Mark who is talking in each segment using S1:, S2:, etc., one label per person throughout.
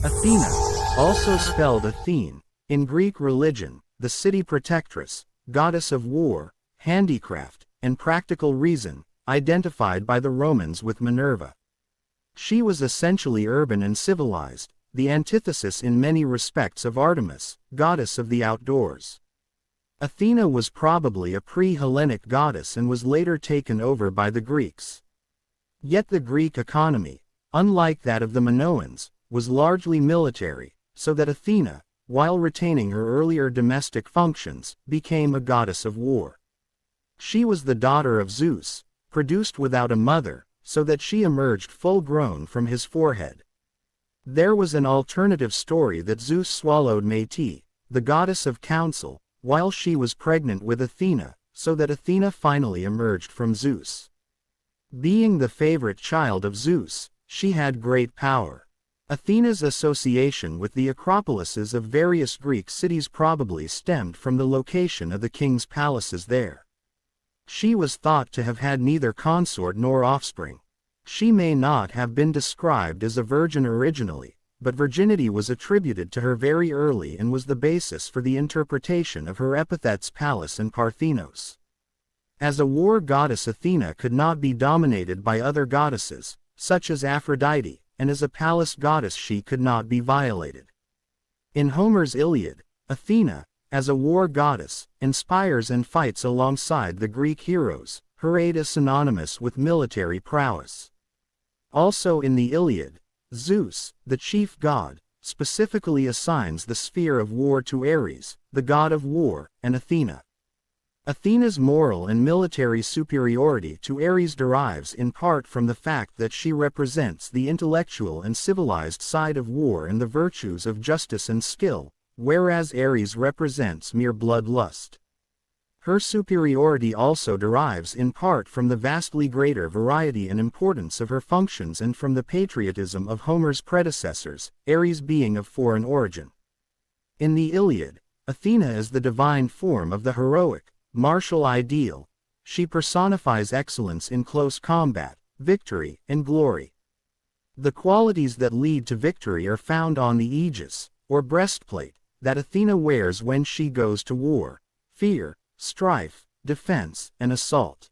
S1: Athena, also spelled Athene, in Greek religion, the city protectress, goddess of war, handicraft, and practical reason, identified by the Romans with Minerva. She was essentially urban and civilized, the antithesis in many respects of Artemis, goddess of the outdoors. Athena was probably a pre-Hellenic goddess and was later taken over by the Greeks. Yet the Greek economy, unlike that of the Minoans, was largely military, so that Athena, while retaining her earlier domestic functions, became a goddess of war. She was the daughter of Zeus, produced without a mother, so that she emerged full-grown from his forehead. There was an alternative story that Zeus swallowed Metis, the goddess of counsel, while she was pregnant with Athena, so that Athena finally emerged from Zeus. Being the favorite child of Zeus, she had great power. Athena's association with the acropolises of various Greek cities probably stemmed from the location of the king's palaces there. She was thought to have had neither consort nor offspring. She may not have been described as a virgin originally, but virginity was attributed to her very early and was the basis for the interpretation of her epithets Pallas and Parthenos. As a war goddess, Athena could not be dominated by other goddesses, such as Aphrodite, and as a palace goddess she could not be violated. In Homer's Iliad, Athena, as a war goddess, inspires and fights alongside the Greek heroes, her aid is synonymous with military prowess. Also in the Iliad, Zeus, the chief god, specifically assigns the sphere of war to Ares, the god of war, and Athena. Athena's moral and military superiority to Ares derives in part from the fact that she represents the intellectual and civilized side of war and the virtues of justice and skill, whereas Ares represents mere bloodlust. Her superiority also derives in part from the vastly greater variety and importance of her functions and from the patriotism of Homer's predecessors, Ares being of foreign origin. In the Iliad, Athena is the divine form of the heroic, martial ideal. She personifies excellence in close combat, victory, and glory. The qualities that lead to victory are found on the aegis, or breastplate, that Athena wears when she goes to war: fear, strife, defense, and assault.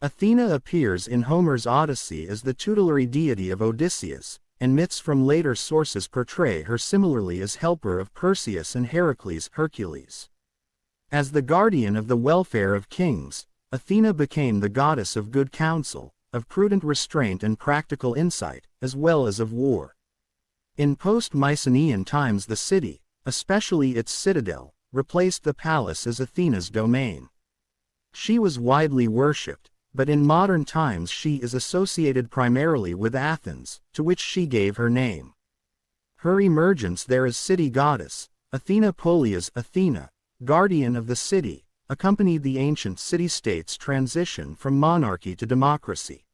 S1: Athena appears in Homer's Odyssey as the tutelary deity of Odysseus, and myths from later sources portray her similarly as helper of Perseus and Heracles Hercules. As the guardian of the welfare of kings, Athena became the goddess of good counsel, of prudent restraint and practical insight, as well as of war. In post-Mycenaean times the city, especially its citadel, replaced the palace as Athena's domain. She was widely worshipped, but in modern times she is associated primarily with Athens, to which she gave her name. Her emergence there as city goddess, Athena Polias Athena, guardian of the city, accompanied the ancient city-state's transition from monarchy to democracy.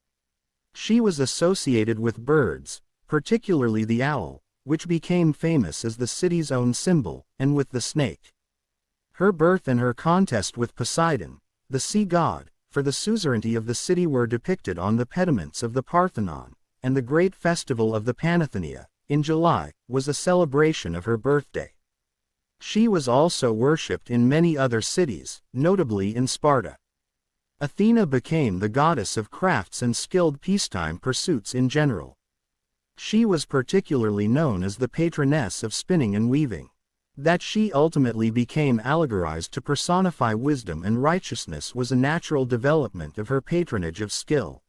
S1: She was associated with birds, particularly the owl, which became famous as the city's own symbol, and with the snake. Her birth and her contest with Poseidon, the sea god, for the suzerainty of the city were depicted on the pediments of the Parthenon, and the great festival of the Panathenaia, in July, was a celebration of her birthday. She was also worshipped in many other cities, notably in Sparta. Athena became the goddess of crafts and skilled peacetime pursuits in general. She was particularly known as the patroness of spinning and weaving. That she ultimately became allegorized to personify wisdom and righteousness was a natural development of her patronage of skill.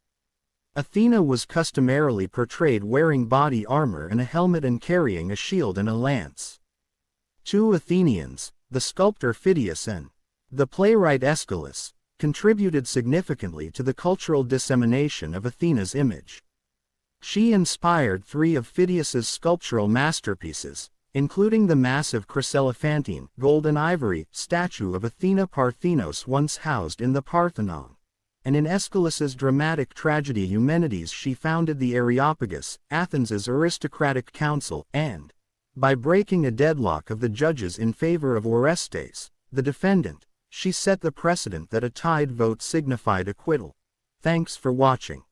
S1: Athena was customarily portrayed wearing body armor and a helmet and carrying a shield and a lance. Two Athenians, the sculptor Phidias and the playwright Aeschylus, contributed significantly to the cultural dissemination of Athena's image. She inspired three of Phidias's sculptural masterpieces, including the massive chryselephantine, gold and ivory, statue of Athena Parthenos once housed in the Parthenon. And in Aeschylus's dramatic tragedy Eumenides she founded the Areopagus, Athens's aristocratic council, and, by breaking a deadlock of the judges in favor of Orestes, the defendant, she set the precedent that a tied vote signified acquittal. Thanks for watching.